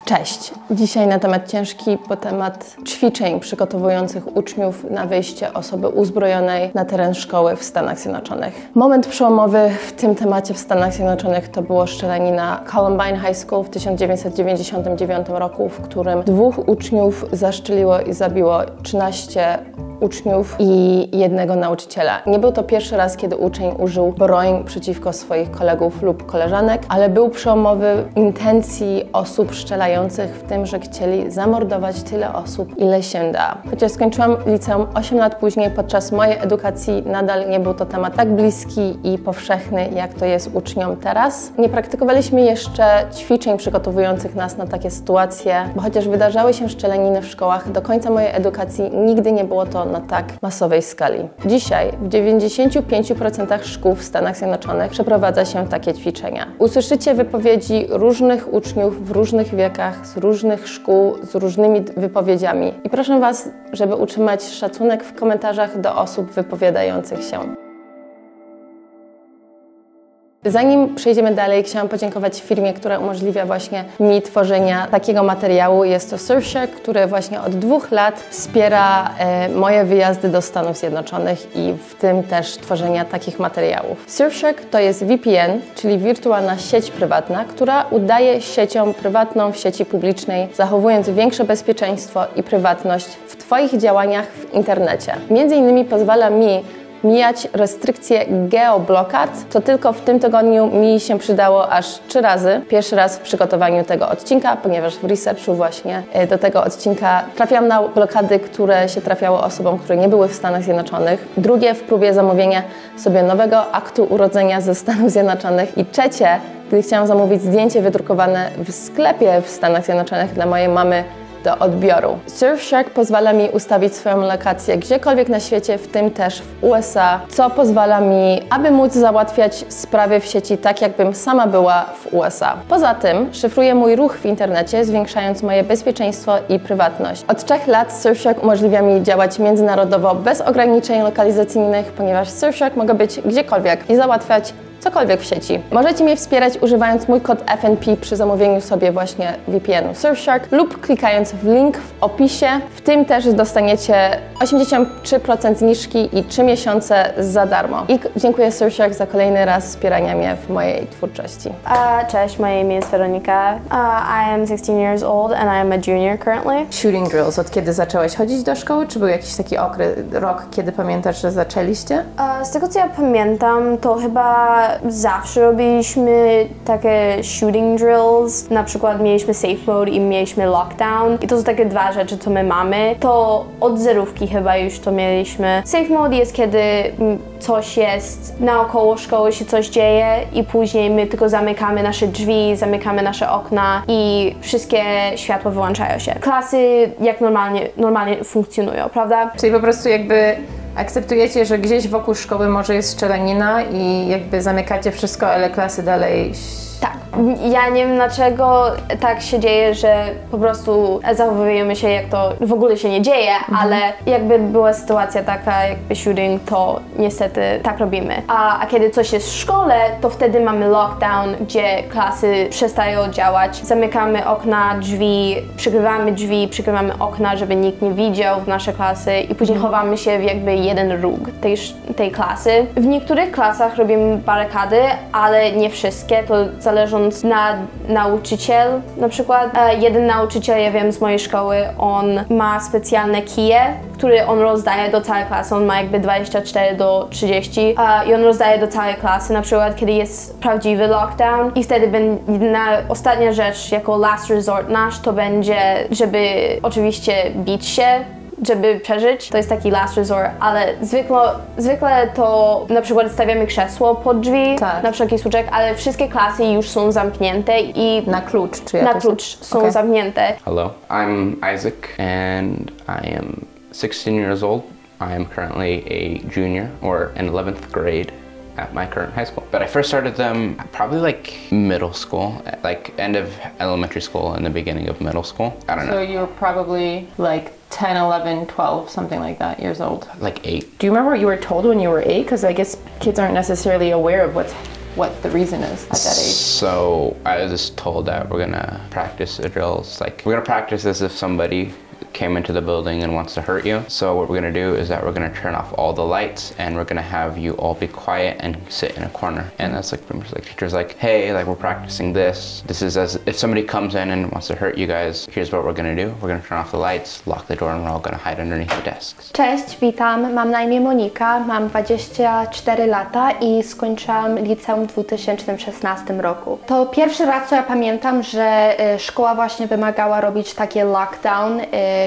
Cześć! Dzisiaj na temat ciężki, bo temat ćwiczeń przygotowujących uczniów na wyjście osoby uzbrojonej na teren szkoły w Stanach Zjednoczonych. Moment przełomowy w tym temacie w Stanach Zjednoczonych to było strzelanina Columbine High School w 1999 roku, w którym 2 uczniów zaszczeliło i zabiło 13 uczniów i 1 nauczyciela. Nie był to pierwszy raz, kiedy uczeń użył broń przeciwko swoich kolegów lub koleżanek, ale był przełomowy intencji osób strzelających w tym, że chcieli zamordować tyle osób, ile się da. Chociaż skończyłam liceum 8 lat później, podczas mojej edukacji nadal nie był to temat tak bliski i powszechny, jak to jest uczniom teraz. Nie praktykowaliśmy jeszcze ćwiczeń przygotowujących nas na takie sytuacje, bo chociaż wydarzały się strzelaniny w szkołach, do końca mojej edukacji nigdy nie było to na tak masowej skali. Dzisiaj w 95% szkół w Stanach Zjednoczonych przeprowadza się takie ćwiczenia. Usłyszycie wypowiedzi różnych uczniów w różnych wiekach, z różnych szkół, z różnymi wypowiedziami. I proszę Was, żeby utrzymać szacunek w komentarzach do osób wypowiadających się. Zanim przejdziemy dalej, chciałam podziękować firmie, która umożliwia właśnie mi tworzenia takiego materiału. Jest to Surfshark, który właśnie od 2 lat wspiera moje wyjazdy do Stanów Zjednoczonych i w tym też tworzenia takich materiałów. Surfshark to jest VPN, czyli wirtualna sieć prywatna, która udaje siecią prywatną w sieci publicznej, zachowując większe bezpieczeństwo i prywatność w Twoich działaniach w internecie. Między innymi pozwala mi mijać restrykcje geoblokad, co tylko w tym tygodniu mi się przydało aż 3 razy. Pierwszy raz w przygotowaniu tego odcinka, ponieważ w researchu właśnie do tego odcinka trafiłam na blokady, które się trafiało osobom, które nie były w Stanach Zjednoczonych. Drugie w próbie zamówienia sobie nowego aktu urodzenia ze Stanów Zjednoczonych. I trzecie, gdy chciałam zamówić zdjęcie wydrukowane w sklepie w Stanach Zjednoczonych dla mojej mamy do odbioru. Surfshark pozwala mi ustawić swoją lokację gdziekolwiek na świecie, w tym też w USA, co pozwala mi, aby móc załatwiać sprawy w sieci tak, jakbym sama była w USA. Poza tym szyfruje mój ruch w internecie, zwiększając moje bezpieczeństwo i prywatność. Od 3 lat Surfshark umożliwia mi działać międzynarodowo bez ograniczeń lokalizacyjnych, ponieważ Surfshark mogę być gdziekolwiek i załatwiać cokolwiek w sieci. Możecie mnie wspierać używając mój kod FNP przy zamówieniu sobie właśnie VPN-u Surfshark lub klikając w link w opisie. W tym też dostaniecie 83% zniżki i 3 miesiące za darmo. I dziękuję Surfshark za kolejny raz wspierania mnie w mojej twórczości. Cześć, moje imię jest Weronika. I am 16 years old and I am a junior currently. Shooting drills. Od kiedy zaczęłaś chodzić do szkoły? Czy był jakiś taki rok, kiedy pamiętasz, że zaczęliście? Z tego co ja pamiętam, to chyba zawsze robiliśmy takie shooting drills. Na przykład mieliśmy safe mode i mieliśmy lockdown. I to są takie 2 rzeczy, co my mamy. To od zerówki chyba już to mieliśmy. Safe mode jest, kiedy coś jest naokoło szkoły, się coś dzieje i później my tylko zamykamy nasze drzwi, zamykamy nasze okna i wszystkie światła wyłączają się. Klasy jak normalnie funkcjonują, prawda? Czyli po prostu jakby akceptujecie, że gdzieś wokół szkoły może jest strzelanina i jakby zamykacie wszystko, ale klasy dalej... Tak. Ja nie wiem dlaczego tak się dzieje, że po prostu zachowujemy się jak to w ogóle się nie dzieje, ale jakby była sytuacja taka, jakby shooting, to niestety tak robimy. A kiedy coś jest w szkole, to wtedy mamy lockdown, gdzie klasy przestają działać. Zamykamy okna, drzwi, przykrywamy okna, żeby nikt nie widział w nasze klasy i później chowamy się w jakby jeden róg tej klasy. W niektórych klasach robimy barykady, ale nie wszystkie, to zależąc na nauczyciel. Na przykład jeden nauczyciel, ja wiem z mojej szkoły, on ma specjalne kije, które on rozdaje do całej klasy. On ma jakby 24 do 30 i on rozdaje do całej klasy, na przykład kiedy jest prawdziwy lockdown i wtedy ostatnia rzecz jako last resort nasz to będzie, żeby oczywiście bić się, żeby przeżyć. To jest taki last resort, ale zwykle to na przykład stawiamy krzesło pod drzwi, na wszelki słuczek, ale wszystkie klasy już są zamknięte i na klucz, czy na klucz są zamknięte. Hello, I'm Isaac and I am 16 years old. I am currently a junior or in 11th grade at my current high school. But I first started them probably like middle school, like end of elementary school and the beginning of middle school. I don't know. So you were probably like 10, 11, 12, something like that years old? Like 8. Do you remember what you were told when you were 8? Because I guess kids aren't necessarily aware of what's what the reason is at that age? So I was just told that we're gonna practice the drills. Like, we're gonna practice as if somebody came into the building and wants to hurt you. So what we're gonna do is that we're gonna turn off all the lights and we're gonna have you all be quiet and sit in a corner. And that's like pretty much like teachers like, hey, like we're practicing this. This is as if somebody comes in and wants to hurt you guys, here's what we're gonna do. We're gonna turn off the lights, lock the door, and we're all gonna hide underneath the desks. Cześć, witam. Mam na imię Monika, mam 24 lata i skończyłam liceum w 2016 roku. To pierwszy raz, co ja pamiętam, że szkoła właśnie wymagała robić takie lockdown,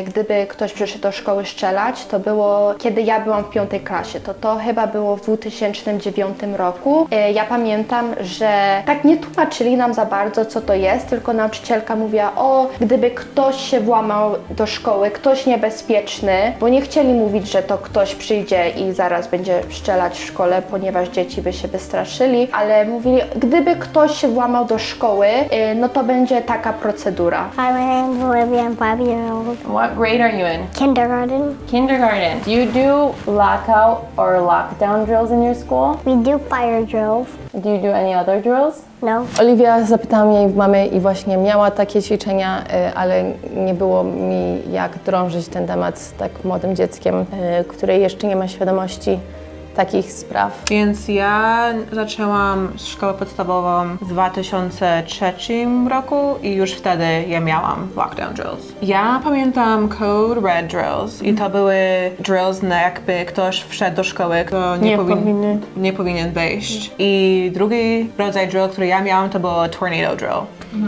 gdyby ktoś przyszedł do szkoły strzelać. To było, kiedy ja byłam w 5. klasie. To chyba było w 2009 roku. Ja pamiętam, że tak nie tłumaczyli nam za bardzo, co to jest, tylko nauczycielka mówiła, o, gdyby ktoś się włamał do szkoły, ktoś niebezpieczny, bo nie chcieli mówić, że to ktoś przyjdzie i zaraz będzie strzelać w szkole, ponieważ dzieci by się wystraszyli, ale mówili, gdyby ktoś się włamał do szkoły, no to będzie taka procedura. Hi, my name's Olivia. I'm 5 years old. What grade are you in? Kindergarten. Kindergarten. Do you do lockout or lockdown drills in your school? We do fire drills. Do you do any other drills? No. Olivia, zapytałam jej mamy i właśnie miała takie ćwiczenia, ale nie było mi jak drążyć ten temat z tak młodym dzieckiem, które jeszcze nie ma świadomości takich spraw. Więc ja zaczęłam szkołę podstawową w 2003 roku i już wtedy ja miałam lockdown drills. Ja pamiętam Code Red drills i to były drills na jakby ktoś wszedł do szkoły, kto nie powinien wejść. I drugi rodzaj drill, który ja miałam, to było tornado drill.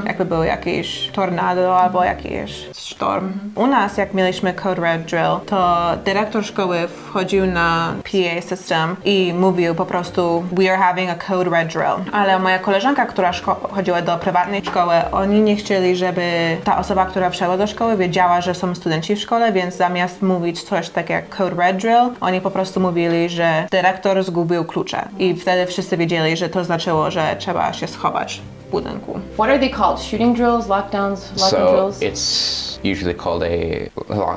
Jakby był jakiś tornado albo jakiś sztorm. U nas, jak mieliśmy Code Red drill, to dyrektor szkoły wchodził na PA system i mówił po prostu we are having a Code Red drill. Ale moja koleżanka, która chodziła do prywatnej szkoły, oni nie chcieli, żeby ta osoba, która wszedła do szkoły, wiedziała, że są studenci w szkole, więc zamiast mówić coś takiego jak Code Red drill, oni po prostu mówili, że dyrektor zgubił klucze. I wtedy wszyscy wiedzieli, że to znaczyło, że trzeba się schować w budynku. What are they called? Shooting drills, lockdowns, lockdown drills? It's usually called a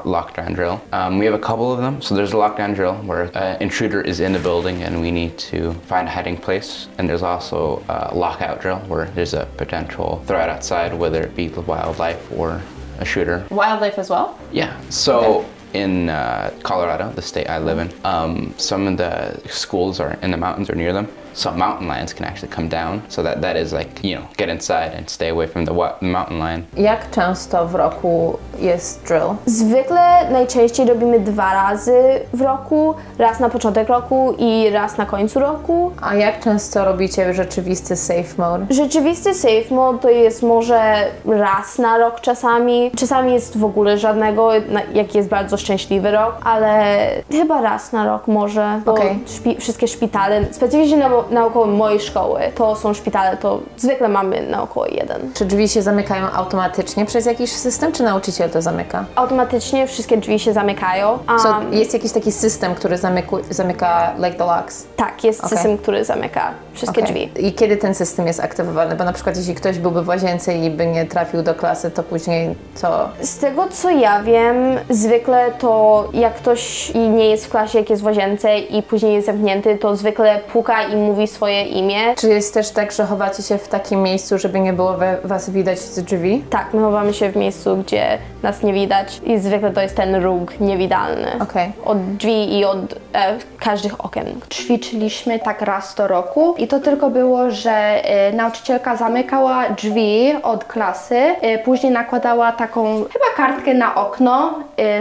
lockdown drill. We have a couple of them. So there's a lockdown drill where an intruder is in the building and we need to find a hiding place. And there's also a lockout drill where there's a potential threat outside, whether it be the wildlife or a shooter. Wildlife as well? Yeah. So in Colorado, the state I live in, some of the schools are in the mountains or near them. Some mountain lions can actually come down, so that is like, you know, get inside and stay away from the mountain lion. Jak często w roku jest drill? Zwykle najczęściej robimy 2 razy w roku, raz na początek roku i raz na końcu roku. A jak często robicie rzeczywisty safe mode? Rzeczywisty safe mode to jest może raz na rok czasami. Czasami jest w ogóle żadnego, jak jest bardzo szczęśliwy rok, ale chyba raz na rok może, bo wszystkie szpitale, specyficznie naokoło mojej szkoły, to są szpitale, to zwykle mamy naokoło 1. Czy drzwi się zamykają automatycznie przez jakiś system, czy nauczyciel to zamyka? Automatycznie wszystkie drzwi się zamykają. Jest jakiś taki system, który zamyka like the locks? Tak, jest system, który zamyka wszystkie drzwi. I kiedy ten system jest aktywowany? Bo na przykład jeśli ktoś byłby w łazience i by nie trafił do klasy, to później co? Z tego co ja wiem, zwykle to jak ktoś nie jest w klasie, jak jest w łazience i później jest zamknięty, to zwykle puka i mówi swoje imię. Czy jest też tak, że chowacie się w takim miejscu, żeby nie było was widać z drzwi? Tak, my chowamy się w miejscu, gdzie nas nie widać i zwykle to jest ten róg niewidalny. Od drzwi i od każdych okien. Ćwiczyliśmy tak raz do roku i to tylko było, że nauczycielka zamykała drzwi od klasy, później nakładała taką chyba kartkę na okno,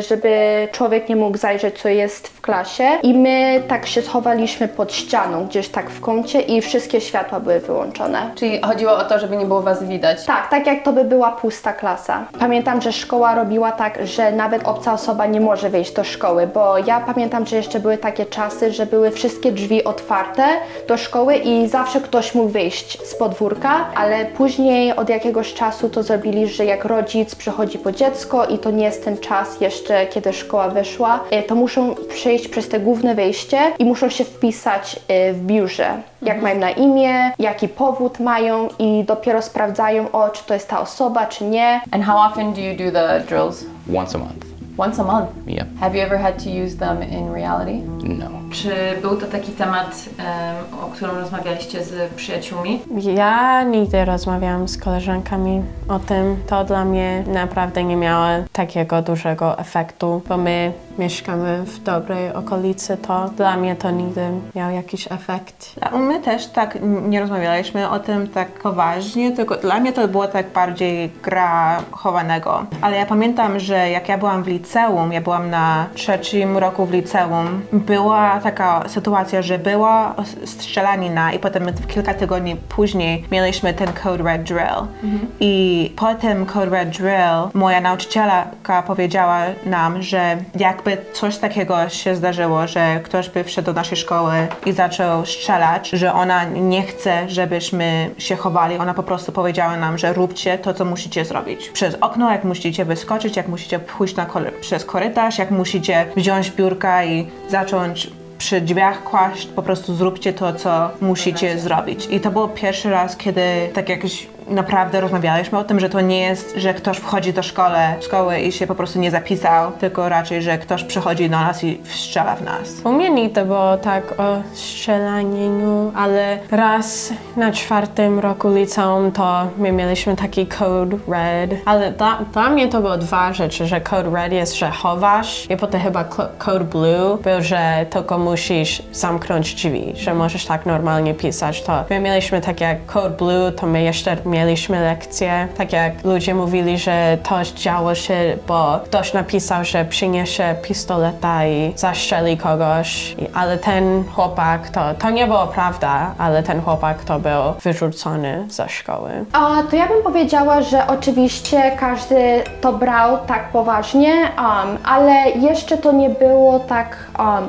żeby człowiek nie mógł zajrzeć, co jest w klasie, i my tak się schowaliśmy pod ścianą, gdzieś tak w kącie, i wszystkie światła były wyłączone. Czyli chodziło o to, żeby nie było was widać? Tak, tak jak to by była pusta klasa. Pamiętam, że szkoła robiła tak, że nawet obca osoba nie może wejść do szkoły, bo ja pamiętam, że jeszcze były takie czasy, że były wszystkie drzwi otwarte do szkoły i zawsze ktoś mógł wyjść z podwórka, ale później od jakiegoś czasu to zrobili, że jak rodzic przychodzi po dziecko i to nie jest ten czas jeszcze, kiedy szkoła wyszła, to muszą przejść przez te główne wejście i muszą się wpisać w biurze, jak mają na imię, jaki powód mają, i dopiero sprawdzają, czy to jest ta osoba, czy nie. And how often do you do the drills? Once a month. Once a month? Yep. Have you ever had to use them in reality? No. Czy był to taki temat, o którym rozmawialiście z przyjaciółmi? Ja nigdy rozmawiałam z koleżankami o tym. To dla mnie naprawdę nie miało takiego dużego efektu, bo my mieszkamy w dobrej okolicy, to dla mnie to nigdy miał jakiś efekt. My też tak nie rozmawialiśmy o tym tak poważnie, tylko dla mnie to było tak bardziej gra chowanego. Ale ja pamiętam, że jak ja byłam w liceum, ja byłam na 3. roku w liceum, była taka sytuacja, że była strzelanina i potem kilka tygodni później mieliśmy ten Code Red Drill. I po tym Code Red Drill moja nauczycielka powiedziała nam, że jakby coś takiego się zdarzyło, że ktoś by wszedł do naszej szkoły i zaczął strzelać, że ona nie chce, żebyśmy się chowali. Ona po prostu powiedziała nam, że róbcie to, co musicie zrobić. Przez okno, jak musicie wyskoczyć, jak musicie pójść przez korytarz, jak musicie wziąć biurka i zacząć przy drzwiach kłaść, po prostu zróbcie to, co musicie zrobić. I to był pierwszy raz, kiedy tak jakoś naprawdę rozmawialiśmy o tym, że to nie jest, że ktoś wchodzi do szkoły i się po prostu nie zapisał, tylko raczej, że ktoś przychodzi do nas i strzela w nas. U mnie nigdy było tak o strzelaniu, ale raz na 4. roku liceum to my mieliśmy taki Code Red, ale dla mnie to było 2 rzeczy, że Code Red jest, że chowasz i potem chyba Code Blue był, że tylko musisz zamknąć drzwi, że możesz tak normalnie pisać. To my mieliśmy tak jak Code Blue, to my jeszcze mieliśmy lekcje, tak jak ludzie mówili, że to działo się, bo ktoś napisał, że przyniesie pistoleta i zastrzeli kogoś, ale ten chłopak, to nie było prawda, ale ten chłopak to był wyrzucony ze szkoły. To ja bym powiedziała, że oczywiście każdy to brał tak poważnie, ale jeszcze to nie było tak,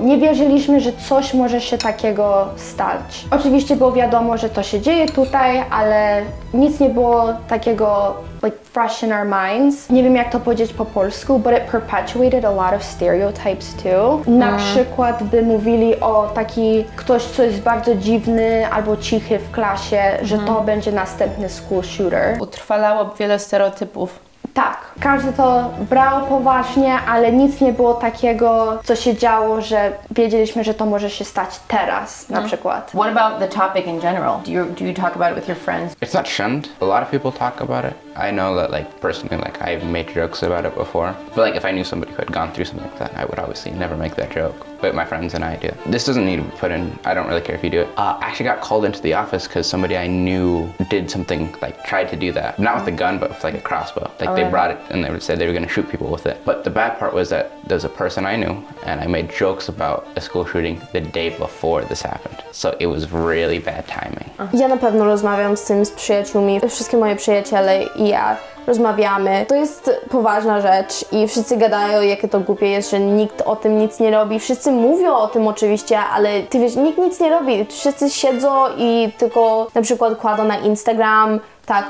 nie wierzyliśmy, że coś może się takiego stać. Oczywiście było wiadomo, że to się dzieje tutaj, ale nic nie było takiego like fresh in our minds. Nie wiem jak to powiedzieć po polsku, but it perpetuated a lot of stereotypes too. Na przykład by mówili o taki ktoś, co jest bardzo dziwny albo cichy w klasie, że to będzie następny school shooter. Utrwalało wiele stereotypów. Tak, każdy to brał poważnie, ale nic nie było takiego, co się działo, że wiedzieliśmy, że to może się stać teraz, na przykład. What about the topic in general? Do you talk about it with your friends? It's not shunned. A lot of people talk about it. I know that, like, personally, like, I've made jokes about it before. But, like, if I knew somebody who had gone through something like that, I would obviously never make that joke. But my friends and I do. This doesn't need to be put in. I don't really care if you do it. I actually got called into the office because somebody I knew did something, like, tried to do that. Not with a gun, but with, like, a crossbow. Like, they brought it and they said they were going to shoot people with it. But the bad part was that there's a person I knew, and I made jokes about a school shooting the day before this happened. So it was really bad timing. Ja na pewno rozmawiam z tym z przyjaciółmi. Wszystkie moje przyjaciele i ja rozmawiamy. To jest poważna rzecz i wszyscy gadają, jakie to głupie jest, że nikt o tym nic nie robi. Wszyscy mówią o tym oczywiście, ale ty wiesz, nikt nic nie robi. Wszyscy siedzą i tylko na przykład kładą na Instagram, tak,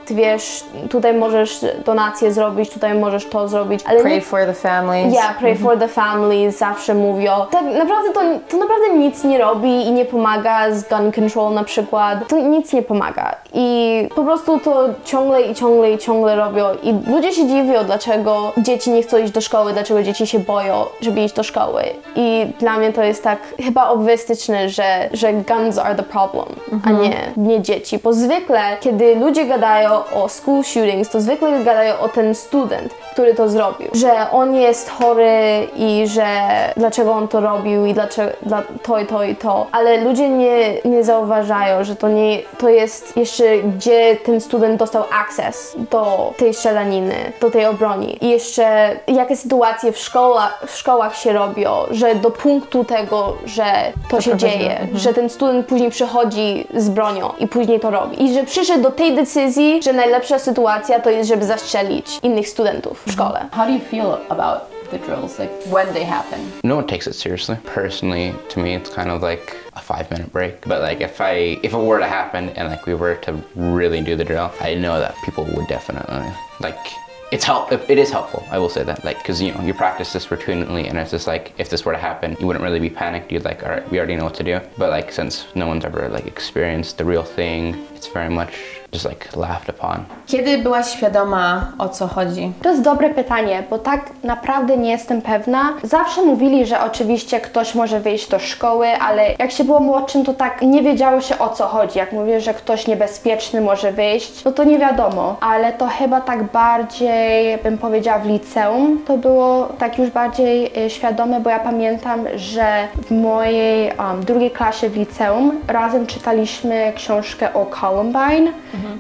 ty wiesz, tutaj możesz donację zrobić, tutaj możesz to zrobić, ale Pray for the families. Yeah, pray for the families, zawsze mówią. Tak naprawdę to naprawdę nic nie robi i nie pomaga z gun control na przykład. To nic nie pomaga i po prostu to ciągle robią i ludzie się dziwią, dlaczego dzieci nie chcą iść do szkoły, dlaczego dzieci się boją, żeby iść do szkoły. I dla mnie to jest tak chyba obwystyczne, że guns are the problem, a nie dzieci. Bo zwykle, kiedy ludzie gadają o school shootings, to zwykle gadają o ten student, który to zrobił. Że on jest chory i że dlaczego on to robił i dlaczego to. Ale ludzie nie zauważają, że to jest jeszcze, gdzie ten student dostał access do tej strzelaniny, do tej obrony. I jeszcze jakie sytuacje w szkołach się robią, że do punktu tego, że to się dzieje, że ten student później przychodzi z bronią i później to robi. I że przyszedł do tej decyzji, że najlepsza sytuacja to jest, żeby zastrzelić innych studentów w szkole. How do you feel about the drills, like when they happen? No one takes it seriously. Personally, to me, it's kind of like a 5-minute break. But like if it were to happen and like we were to really do the drill, I know that people would definitely like. It is helpful, I will say that, like, because you practice this routinely, and it's just like, if this were to happen, you wouldn't really be panicked. You'd like, all right, we already know what to do. But like, since no one's ever like experienced the real thing, it's very much just like laughed upon. Kiedy byłaś świadoma, o co chodzi? To jest dobre pytanie, bo tak naprawdę nie jestem pewna. Zawsze mówili, że oczywiście ktoś może wyjść do szkoły, ale jak się było młodszym, to tak nie wiedziało się, o co chodzi. Jak mówię, że ktoś niebezpieczny może wyjść, no to nie wiadomo. Ale to chyba tak bardziej, bym powiedziała, w liceum to było tak już bardziej świadome, bo ja pamiętam, że w mojej drugiej klasie w liceum razem czytaliśmy książkę o Columbine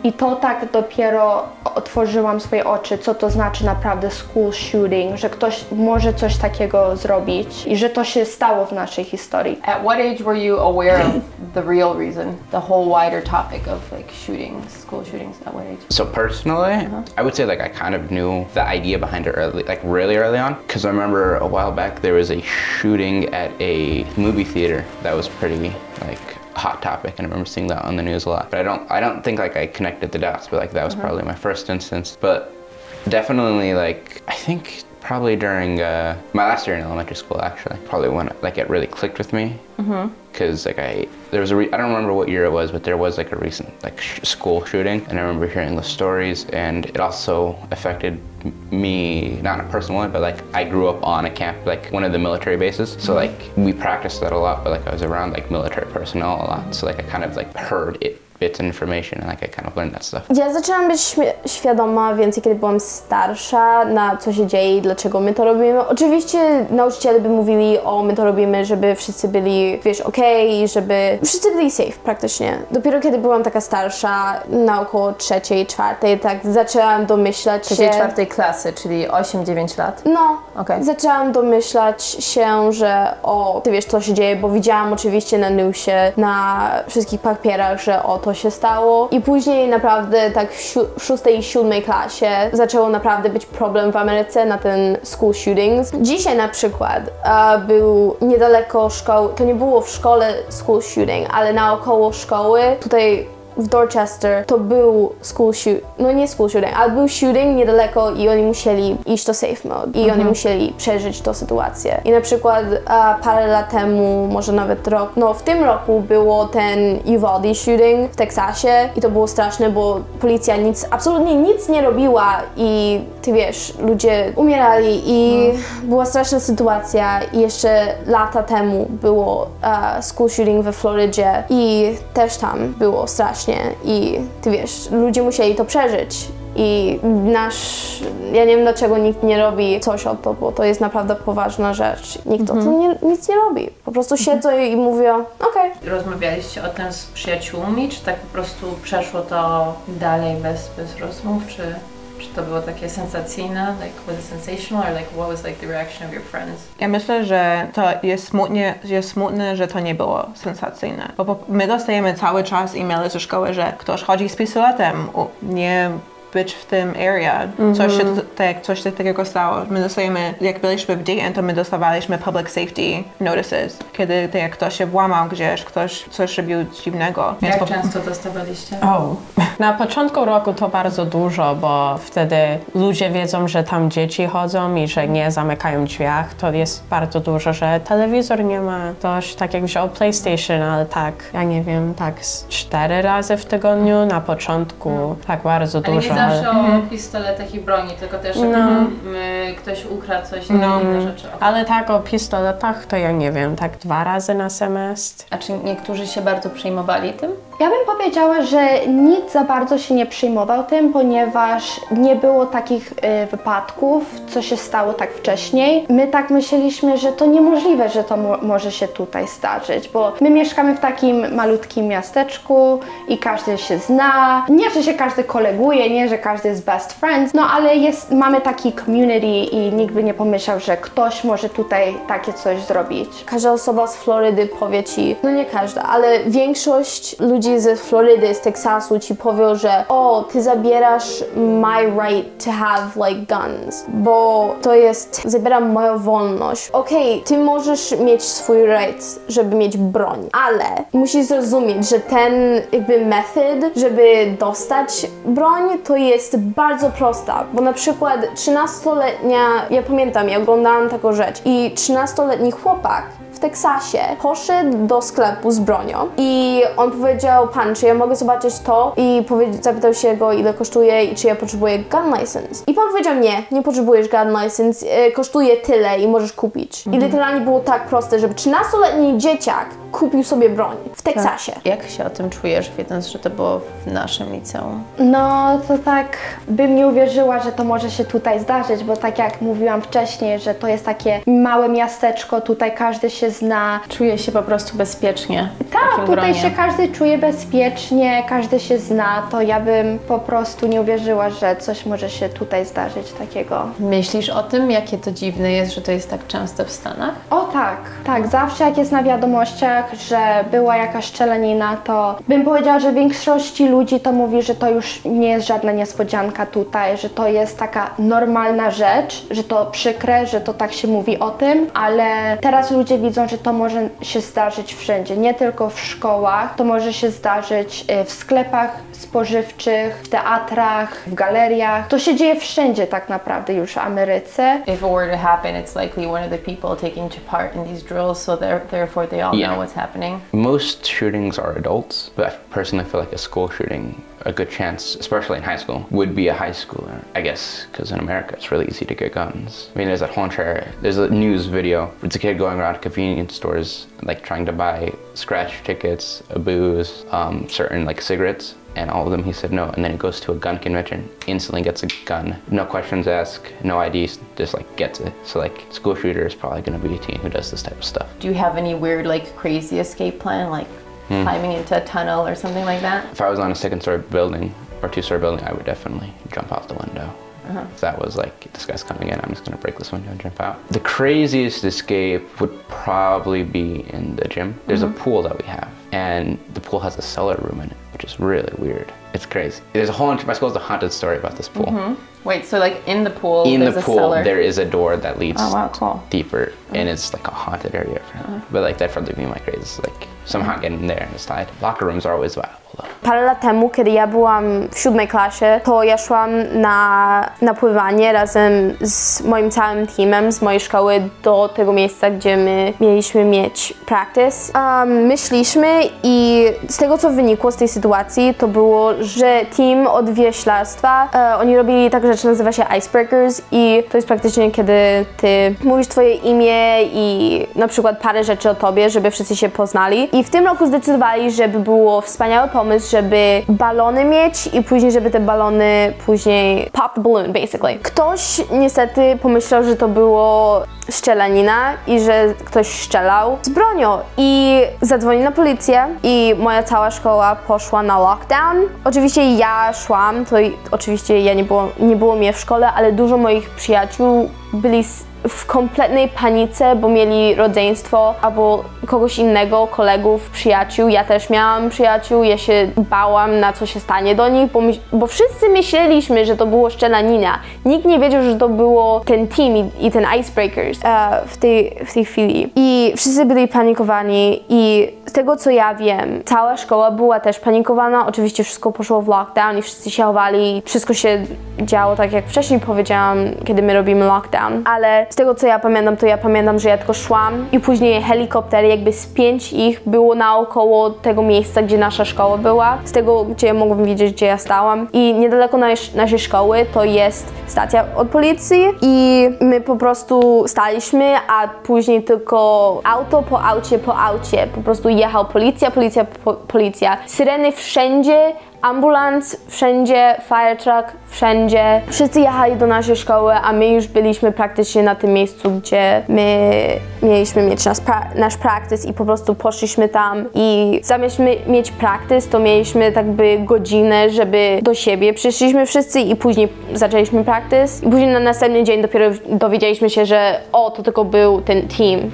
i to tak dopiero otworzyłam swoje oczy, co to znaczy naprawdę school shooting, że ktoś może coś takiego zrobić i że to się stało w naszej historii. At what age were you aware of the real reason, the whole wider topic of like shootings, school shootings? At what age? So personally, I would say like I kind of knew the idea behind it early, like really early on, because I remember a while back there was a shooting at a movie theater that was pretty like hot topic, and I remember seeing that on the news a lot. But I don't think like I connected the dots, but like that was probably my first instance. But definitely like I think probably during my last year in elementary school actually, probably when like it really clicked with me. Because like I don't remember what year it was, but there was like a recent like school shooting, and I remember hearing the stories, and it also affected me, not in a personal way, but like I grew up on a camp, like one of the military bases, so like we practiced that a lot, but like I was around like military personnel a lot, so like I kind of like heard bits of information, and like I kind of learned that stuff. Ja zaczęłam być świadoma więcej, kiedy byłam starsza, na co się dzieje i dlaczego my to robimy. Oczywiście nauczyciele by mówili, my to robimy, żeby wszyscy byli, wiesz, okej, żeby wszyscy byli safe praktycznie. Dopiero kiedy byłam taka starsza, na około 3., 4., tak zaczęłam domyślać się... 4. klasy, czyli 8-9 lat? No, Okej. zaczęłam domyślać się, że ty wiesz, co się dzieje, bo widziałam oczywiście na newsie, na wszystkich papierach, że to się stało. I później naprawdę tak w 6. i 7. klasie zaczęło naprawdę być problem w Ameryce na ten school shootings. Dzisiaj na przykład był niedaleko szkoły, to nie było w szkole school shooting, ale naokoło szkoły, tutaj w Dorchester to był school shoot, no nie school shooting, ale był shooting niedaleko i oni musieli iść do safe mode i oni musieli przeżyć tę sytuację. I na przykład parę lat temu, może nawet rok, no w tym roku było ten Uvalde shooting w Teksasie i to było straszne, bo policja absolutnie nic nie robiła i ty wiesz, ludzie umierali i była straszna sytuacja i jeszcze lata temu było school shooting we Florydzie i też tam było strasznie. I ty wiesz, ludzie musieli to przeżyć i ja nie wiem dlaczego nikt nie robi coś o to, bo to jest naprawdę poważna rzecz. Nikt o tym nic nie robi. Po prostu siedzą i mówią, okej. Rozmawialiście o tym z przyjaciółmi, czy tak po prostu przeszło to dalej bez rozmów, czy to było takie sensacyjne, like was it sensational, or like what was like the reaction of your friends? Ja myślę, że to jest smutne, że to nie było sensacyjne. Bo my dostajemy cały czas e-maile ze szkoły, że ktoś chodzi z pistoletem, nie być w tym area. Coś się takiego stało. My dostajemy, jak byliśmy w Dayton, to my dostawaliśmy public safety notices, kiedy jak ktoś się włamał gdzieś, ktoś coś robił dziwnego. Jak często dostawaliście? Na początku roku to bardzo dużo, bo wtedy ludzie wiedzą, że tam dzieci chodzą i że nie zamykają drzwiach. To jest bardzo dużo, że telewizor nie ma. Ktoś tak jak wziął PlayStation, ale tak, ja nie wiem, tak z 4 razy w tygodniu na początku, tak bardzo dużo. Nie zawsze o pistoletach i broni, tylko też ktoś ukradł coś, inne rzeczy. Ale tak o pistoletach to ja nie wiem, tak 2 razy na semestr. A czy niektórzy się bardzo przejmowali tym? Ja bym powiedziała, że nikt za bardzo się nie przejmował tym, ponieważ nie było takich wypadków, co się stało tak wcześniej. My tak myśleliśmy, że to niemożliwe, że to może się tutaj zdarzyć, bo my mieszkamy w takim malutkim miasteczku i każdy się zna. Nie, że się każdy koleguje, nie, że każdy jest best friends, no ale mamy taki community i nikt by nie pomyślał, że ktoś może tutaj takie coś zrobić. Każda osoba z Florydy powie ci, no nie każda, ale większość ludzi ze Florydy, z Teksasu ci powie, że ty zabierasz my right to have like guns, bo to zabieram moją wolność. Okej, ty możesz mieć swój right, żeby mieć broń, ale musisz zrozumieć, że ten jakby method, żeby dostać broń, to jest bardzo prosta, bo na przykład 13-letnia, ja pamiętam, ja oglądałam taką rzecz i 13-letni chłopak w Teksasie poszedł do sklepu z bronią i on powiedział, pan, czy ja mogę zobaczyć to? I zapytał się go, ile kosztuje i czy ja potrzebuję gun license. I pan powiedział, nie potrzebujesz gun license, kosztuje tyle i możesz kupić. I literalnie było tak proste, żeby 13-letni dzieciak kupił sobie broń w Teksasie. Jak się o tym czujesz, wiedząc, że to było w naszym liceum? No to tak bym nie uwierzyła, że to może się tutaj zdarzyć, bo tak jak mówiłam wcześniej, że to jest takie małe miasteczko, tutaj każdy się zna. Czuję się po prostu bezpiecznie. Tak, tutaj się każdy czuje bezpiecznie, każdy się zna, to ja bym po prostu nie uwierzyła, że coś może się tutaj zdarzyć takiego. Myślisz o tym, jakie to dziwne jest, że to jest tak często w Stanach? O tak, zawsze jak jest na wiadomościach, że była jakaś strzelanina, to bym powiedziała, że większości ludzi to mówi, że to już nie jest żadna niespodzianka tutaj, że to jest taka normalna rzecz, że to przykre, że to tak się mówi o tym, ale teraz ludzie widzą, że to może się zdarzyć wszędzie, nie tylko w szkołach, to może się zdarzyć w sklepach spożywczych, w teatrach, w galeriach. To się dzieje wszędzie tak naprawdę już w Ameryce. If it were to happen, it's likely one of the people taking part in these drills, so therefore they all know what's happening. Most shootings are adults, but I personally feel like a school shooting, a good chance, especially in high school, would be a high schooler, I guess, because in America it's really easy to get guns. I mean, there's a news video. It's a kid going around convenience stores, like trying to buy scratch tickets, booze, certain like cigarettes. And all of them he said no, and then he goes to a gun convention, instantly gets a gun, no questions asked, no IDs, just like gets it. So like school shooter is probably gonna be a teen who does this type of stuff. Do you have any weird like crazy escape plan, like climbing into a tunnel or something like that? If I was on a second-story building or two-story building, I would definitely jump out the window. If that was like, this guy's coming in, I'm just gonna break this window and jump out. The craziest escape would probably be in the gym. There's a pool that we have, and the pool has a cellar room in it, which is really weird. It's crazy. There's a whole, my school has a haunted story about this pool. Wait, so like in the pool, there's a cellar? There is a door that leads cool. deeper, and it's like a haunted area. But like that'd probably be my craziest, like somehow getting in there and just hide. Locker rooms are always viable though. Parę lat temu, kiedy ja byłam w 7. klasie, to ja szłam na pływanie razem z moim całym teamem z mojej szkoły do tego miejsca, gdzie my mieliśmy mieć practice. Myśleliśmy i z tego, co wynikło z tej sytuacji, to było, że team od wioślarstwa, oni robili taką rzecz, nazywa się icebreakers i to jest praktycznie, kiedy ty mówisz twoje imię i na przykład parę rzeczy o tobie, żeby wszyscy się poznali. I w tym roku zdecydowali, żeby było wspaniały pomysł, żeby balony mieć i później, żeby te balony później pop the balloon, basically. Ktoś niestety pomyślał, że to było strzelanina i że ktoś strzelał z bronią i zadzwonił na policję i moja cała szkoła poszła na lockdown. Oczywiście ja szłam, to oczywiście nie było mnie w szkole, ale dużo moich przyjaciół byli w kompletnej panice, bo mieli rodzeństwo albo kogoś innego, kolegów, przyjaciół. Ja też miałam przyjaciół, ja się bałam, na co się stanie do nich, bo wszyscy myśleliśmy, że to było strzelanina. Nikt nie wiedział, że to było ten team i ten icebreakers w tej chwili. I wszyscy byli panikowani i z tego, co ja wiem, cała szkoła była też panikowana. Oczywiście wszystko poszło w lockdown i wszyscy się chowali. Wszystko się działo tak, jak wcześniej powiedziałam, kiedy my robimy lockdown. Ale z tego, co ja pamiętam, że ja tylko szłam i później helikoptery, jakby z 5 ich było naokoło tego miejsca, gdzie nasza szkoła była. Z tego, gdzie mogłam widzieć, gdzie ja stałam. I niedaleko naszej szkoły to jest stacja od policji i my po prostu staliśmy, a później tylko auto po aucie po prostu jechał policja. Syreny wszędzie, ambulans wszędzie, fire truck wszędzie. Wszyscy jechali do naszej szkoły, a my już byliśmy praktycznie na tym miejscu, gdzie my mieliśmy mieć nasz practice i po prostu poszliśmy tam i zamiast mieć practice, to mieliśmy tak by godzinę, żeby do siebie przyszliśmy wszyscy i później zaczęliśmy practice i później na następny dzień dopiero dowiedzieliśmy się, że to tylko był ten team.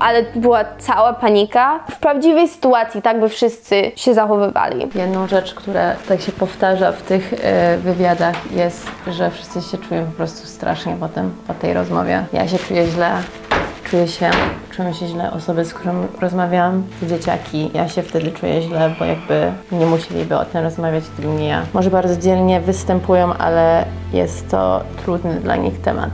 Ale była cała panika. W prawdziwej sytuacji tak by wszyscy się zachowywali. Jedną rzecz, która tak się powtarza w tych wywiadach jest, że wszyscy się czują po prostu strasznie potem po tej rozmowie. Ja się czuję źle, czują się źle osoby, z którymi rozmawiałam, te dzieciaki. Ja się wtedy czuję źle, bo jakby nie musieliby o tym rozmawiać, gdyby nie ja. Może bardzo dzielnie występują, ale jest to trudny dla nich temat.